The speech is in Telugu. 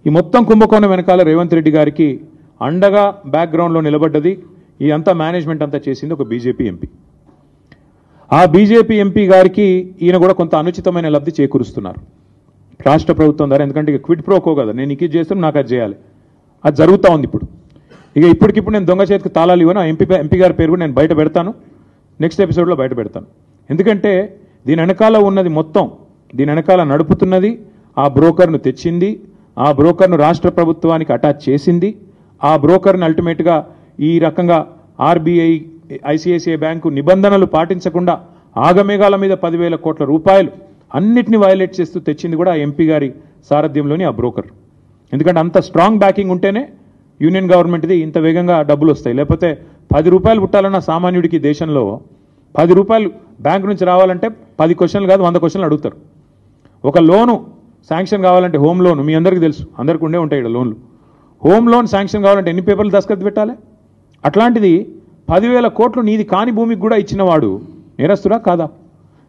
ఈ మొత్తం కుంభకోణం వెనకాల రేవంత్ రెడ్డి గారికి అండగా బ్యాక్గ్రౌండ్లో నిలబడ్డది ఈ అంతా మేనేజ్మెంట్ అంతా చేసింది ఒక బీజేపీ ఎంపీ. ఆ బీజేపీ ఎంపీ గారికి ఈయన కూడా కొంత అనుచితమైన లబ్ధి చేకూరుస్తున్నారు రాష్ట్ర ప్రభుత్వం ద్వారా. ఎందుకంటే ఇక క్విడ్ ప్రోకో కదా, నేను ఇది చేస్తున్నాను నాకు అది చేయాలి, అది జరుగుతూ ఉంది ఇప్పుడు. ఇక ఇప్పటికిప్పుడు నేను దొంగ చేతికి తాళాలు ఇవ్వను. ఎంపీ గారి పేరు కూడా నేను బయట పెడతాను, నెక్స్ట్ ఎపిసోడ్లో బయట పెడతాను. ఎందుకంటే దీని వెనకాల ఉన్నది మొత్తం, దీని వెనకాల నడుపుతున్నది ఆ బ్రోకర్ను తెచ్చింది, ఆ బ్రోకర్ను రాష్ట్ర ప్రభుత్వానికి అటాచ్ చేసింది, ఆ బ్రోకర్ను అల్టిమేట్గా ఈ రకంగా ఆర్బీఐ ఐసిఐసిఐ బ్యాంకు నిబంధనలు పాటించకుండా ఆగమేఘాల మీద 10,000 కోట్ల రూపాయలు అన్నిటిని వైలేట్ చేస్తూ తెచ్చింది కూడా ఆ ఎంపీ గారి సారథ్యంలోని ఆ బ్రోకర్. ఎందుకంటే అంత స్ట్రాంగ్ బ్యాకింగ్ ఉంటేనే యూనియన్ గవర్నమెంట్ది ఇంత వేగంగా డబ్బులు వస్తాయి. లేకపోతే 10 రూపాయలు పుట్టాలన్న సామాన్యుడికి దేశంలో 10 రూపాయలు బ్యాంకు నుంచి రావాలంటే 10 క్వశ్చన్లు కాదు 100 క్వశ్చన్లు అడుగుతారు. ఒక లోను శాంక్షన్ కావాలంటే హోమ్ లోన్ మీ అందరికీ తెలుసు, అందరికీ ఉండే ఉంటాయి ఇక్కడ లోన్లు. హోమ్ లోన్ శాంక్షన్ కావాలంటే ఎన్ని పేపర్లు దస్తఖత్ పెట్టాలి? అట్లాంటిది 10,000 కోట్లు నీది కాని భూమికి కూడా ఇచ్చినవాడు నేరస్తుడా కాదా?